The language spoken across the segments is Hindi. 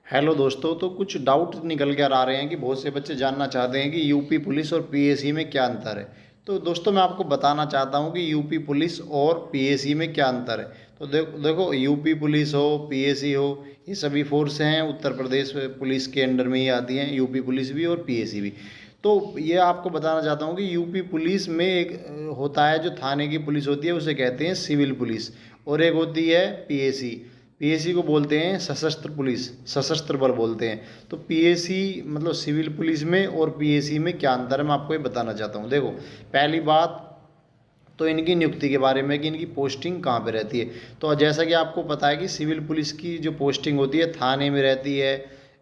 हेलो दोस्तों। तो कुछ डाउट निकल कर आ रहे हैं कि बहुत से बच्चे जानना चाहते हैं कि यूपी पुलिस और पीएसी में क्या अंतर है। तो दोस्तों मैं आपको बताना चाहता हूं कि यूपी पुलिस और पीएसी में क्या अंतर है। तो देखो यूपी पुलिस हो, पीएसी हो, ये सभी फोर्स हैं उत्तर प्रदेश पुलिस के अंडर में ही आती हैं, यूपी पुलिस भी और पीएसी भी। तो ये आपको बताना चाहता हूँ कि यूपी पुलिस में एक होता है जो थाने की पुलिस होती है, उसे कहते हैं सिविल पुलिस। और एक होती है पीएसी। पीएसी को बोलते हैं सशस्त्र पुलिस, सशस्त्र बल बोलते हैं। तो पीएसी मतलब सिविल पुलिस में और पीएसी में क्या अंतर है, मैं आपको ये बताना चाहता हूँ। देखो, पहली बात तो इनकी नियुक्ति के बारे में कि इनकी पोस्टिंग कहाँ पे रहती है। तो जैसा कि आपको पता है कि सिविल पुलिस की जो पोस्टिंग होती है थाने में रहती है,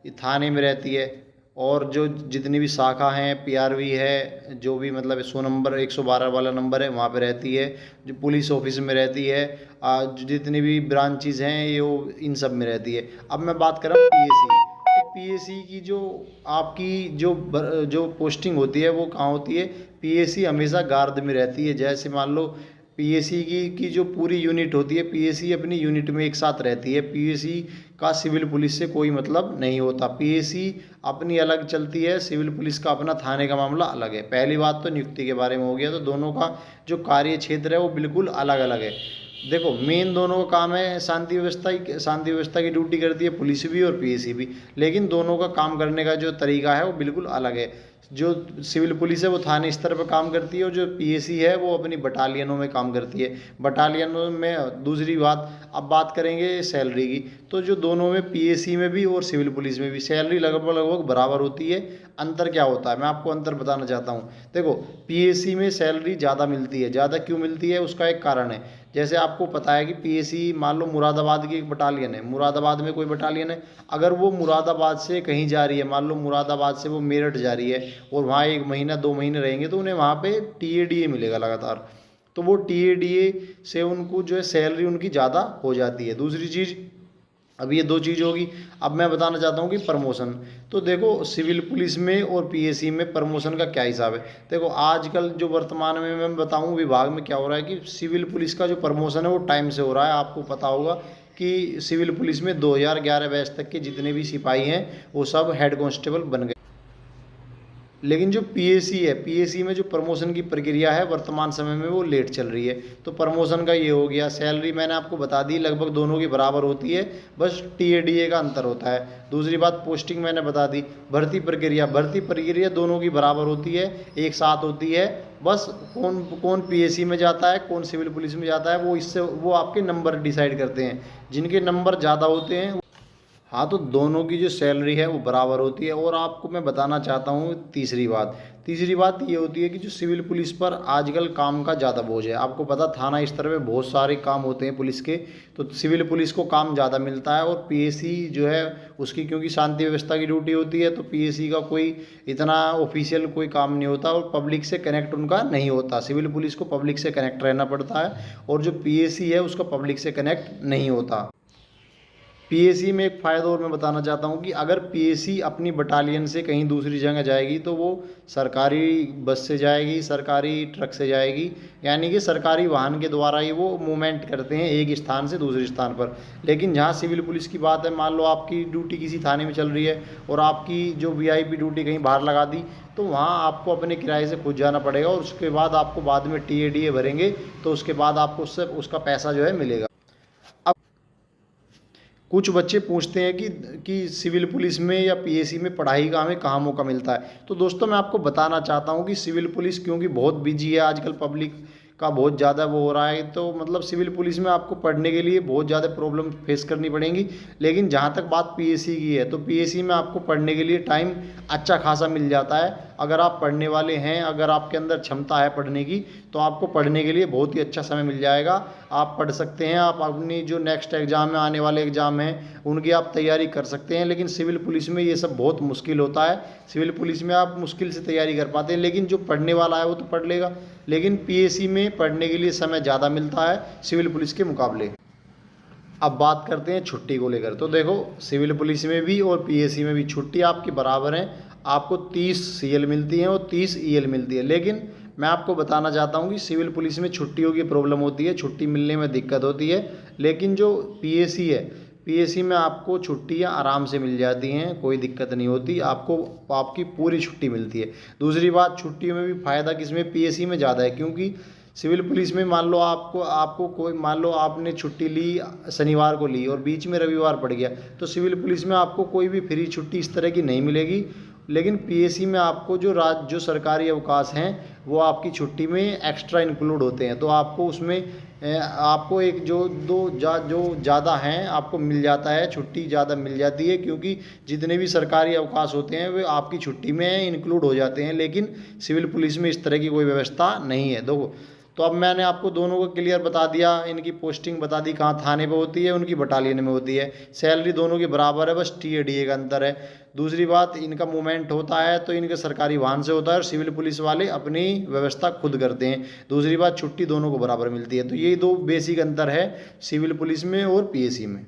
ये थाने में रहती है। और जो जितनी भी शाखा हैं, पीआरवी है, जो भी मतलब 100 नंबर 112 वाला नंबर है वहाँ पे रहती है। जो पुलिस ऑफिस में रहती है, जो जितनी भी ब्रांचेज हैं ये वो इन सब में रहती है। अब मैं बात कर रहा हूँ पीएसी। तो पीएसी की जो आपकी जो पोस्टिंग होती है वो कहाँ होती है। पीएसी हमेशा गार्ड में रहती है। जैसे मान लो पीएसी की जो पूरी यूनिट होती है, पीएसी अपनी यूनिट में एक साथ रहती है। पीएसी का सिविल पुलिस से कोई मतलब नहीं होता। पीएसी अपनी अलग चलती है, सिविल पुलिस का अपना थाने का मामला अलग है। पहली बात तो नियुक्ति के बारे में हो गया। तो दोनों का जो कार्य क्षेत्र है वो बिल्कुल अलग अलग है। देखो, मेन दोनों का काम है शांति व्यवस्था की ड्यूटी करती है पुलिस भी और पीएसी भी। लेकिन दोनों का काम करने का जो तरीका है वो बिल्कुल अलग है। जो सिविल पुलिस है वो थाने स्तर पर काम करती है और जो पीएसी है वो अपनी बटालियनों में काम करती है। बटालियनों में दूसरी बात, अब बात करेंगे सैलरी की। तो जो दोनों में पीएसी में भी और सिविल पुलिस में भी सैलरी लगभग लगभग बराबर होती है। अंतर क्या होता है मैं आपको अंतर बताना चाहता हूँ। देखो, पीएसी में सैलरी ज़्यादा मिलती है। ज़्यादा क्यों मिलती है उसका एक कारण है। जैसे आपको पता है कि पीएसी मान लो मुरादाबाद की एक बटालियन है, मुरादाबाद में कोई बटालियन है, अगर वो मुरादाबाद से कहीं जा रही है, मान लो मुरादाबाद से वो मेरठ जा रही है और वहाँ 1 महीना 2 महीने रहेंगे, तो उन्हें वहाँ पे टीएडीए मिलेगा लगातार। तो वो टीएडीए से उनको जो है सैलरी उनकी ज़्यादा हो जाती है। दूसरी चीज़, अब ये दो चीज़ होगी। अब मैं बताना चाहता हूँ कि प्रमोशन। तो देखो, सिविल पुलिस में और पीएसी में प्रमोशन का क्या हिसाब है। देखो, आजकल जो वर्तमान में मैं बताऊँ विभाग में क्या हो रहा है कि सिविल पुलिस का जो प्रमोशन है वो टाइम से हो रहा है। आपको पता होगा कि सिविल पुलिस में 2011 बैच तक के जितने भी सिपाही हैं वो सब हेड कांस्टेबल बन गए। लेकिन जो पीएसी है, पीएसी में जो प्रमोशन की प्रक्रिया है वर्तमान समय में वो लेट चल रही है। तो प्रमोशन का ये हो गया। सैलरी मैंने आपको बता दी लगभग दोनों की बराबर होती है, बस टीएडीए का अंतर होता है। दूसरी बात, पोस्टिंग मैंने बता दी। भर्ती प्रक्रिया दोनों की बराबर होती है, एक साथ होती है। बस कौन कौन पीएसी में जाता है, कौन सिविल पुलिस में जाता है, वो आपके नंबर डिसाइड करते हैं। जिनके नंबर ज़्यादा होते हैं, हाँ, तो दोनों की जो सैलरी है वो बराबर होती है। और आपको मैं बताना चाहता हूँ तीसरी बात ये होती है कि जो सिविल पुलिस पर आजकल काम का ज़्यादा बोझ है। आपको पता, थाना स्तर पे बहुत सारे काम होते हैं पुलिस के, तो सिविल पुलिस को काम ज़्यादा मिलता है। और पीएसी जो है उसकी क्योंकि शांति व्यवस्था की ड्यूटी होती है, तो पीएसी का कोई इतना ऑफिशियल कोई काम नहीं होता और पब्लिक से कनेक्ट उनका नहीं होता। सिविल पुलिस को पब्लिक से कनेक्ट रहना पड़ता है और जो पीएसी है उसका पब्लिक से कनेक्ट नहीं होता। पीएसी में एक फ़ायदा और मैं बताना चाहता हूँ कि अगर पीएसी अपनी बटालियन से कहीं दूसरी जगह जाएगी तो वो सरकारी बस से जाएगी, सरकारी ट्रक से जाएगी, यानी कि सरकारी वाहन के द्वारा ही वो मूवमेंट करते हैं एक स्थान से दूसरे स्थान पर। लेकिन जहाँ सिविल पुलिस की बात है, मान लो आपकी ड्यूटी किसी थाने में चल रही है और आपकी जो वीआईपी ड्यूटी कहीं बाहर लगा दी, तो वहाँ आपको अपने किराए से खुद जाना पड़ेगा और उसके बाद आपको बाद में टीएडीए भरेंगे, तो उसके बाद आपको उससे उसका पैसा जो है मिलेगा। कुछ बच्चे पूछते हैं कि सिविल पुलिस में या पीएसी में पढ़ाई का हमें कहाँ मौका मिलता है। तो दोस्तों मैं आपको बताना चाहता हूँ कि सिविल पुलिस क्योंकि बहुत बिजी है आजकल, पब्लिक का बहुत ज़्यादा वो हो रहा है, तो मतलब सिविल पुलिस में आपको पढ़ने के लिए बहुत ज़्यादा प्रॉब्लम फेस करनी पड़ेंगी। लेकिन जहाँ तक बात पीएसी की है, तो पीएसी में आपको पढ़ने के लिए टाइम अच्छा खासा मिल जाता है। अगर आप पढ़ने वाले हैं, अगर आपके अंदर क्षमता है पढ़ने की, तो आपको पढ़ने के लिए बहुत ही अच्छा समय मिल जाएगा। आप पढ़ सकते हैं, आप अपनी जो नेक्स्ट एग्ज़ाम में आने वाले एग्ज़ाम हैं उनकी आप तैयारी कर सकते हैं। लेकिन सिविल पुलिस में ये सब बहुत मुश्किल होता है। सिविल पुलिस में आप मुश्किल से तैयारी कर पाते हैं, लेकिन जो पढ़ने वाला है वो तो पढ़ लेगा। लेकिन पीएसी में पढ़ने के लिए समय ज़्यादा मिलता है सिविल पुलिस के मुकाबले। अब बात करते हैं छुट्टी को लेकर। तो देखो, सिविल पुलिस में भी और पीएसी में भी छुट्टी आपकी बराबर है। आपको 30 सीएल मिलती हैं और 30 ईएल मिलती है। लेकिन मैं आपको बताना चाहता हूँ कि सिविल पुलिस में छुट्टियों की प्रॉब्लम होती है, छुट्टी मिलने में दिक्कत होती है। लेकिन जो पीएसी है, पीएसी में आपको छुट्टियां आराम से मिल जाती हैं, कोई दिक्कत नहीं होती, आपको आपकी पूरी छुट्टी मिलती है। दूसरी बात, छुट्टियों में भी फ़ायदा किसमें, पीएसी में ज़्यादा है, क्योंकि सिविल पुलिस में मान लो आपको आपको कोई मान लो आपने छुट्टी ली शनिवार को ली और बीच में रविवार पड़ गया, तो सिविल पुलिस में आपको कोई भी फ्री छुट्टी इस तरह की नहीं मिलेगी। लेकिन पीएसी में आपको जो सरकारी अवकाश हैं वो आपकी छुट्टी में एक्स्ट्रा इंक्लूड होते हैं, तो आपको उसमें आपको एक जो ज़्यादा हैं आपको मिल जाता है, छुट्टी ज़्यादा मिल जाती है, क्योंकि जितने भी सरकारी अवकाश होते हैं वे आपकी छुट्टी में इंक्लूड हो जाते हैं। लेकिन सिविल पुलिस में इस तरह की कोई व्यवस्था नहीं है। देखो, तो अब मैंने आपको दोनों को क्लियर बता दिया, इनकी पोस्टिंग बता दी कहाँ थाने पे होती है, उनकी बटालियन में होती है, सैलरी दोनों की बराबर है, बस टी ए डी ए का अंतर है। दूसरी बात, इनका मूवमेंट होता है तो इनके सरकारी वाहन से होता है और सिविल पुलिस वाले अपनी व्यवस्था खुद करते हैं। दूसरी बात, छुट्टी दोनों को बराबर मिलती है। तो ये दो बेसिक अंतर है सिविल पुलिस में और पीएसी में।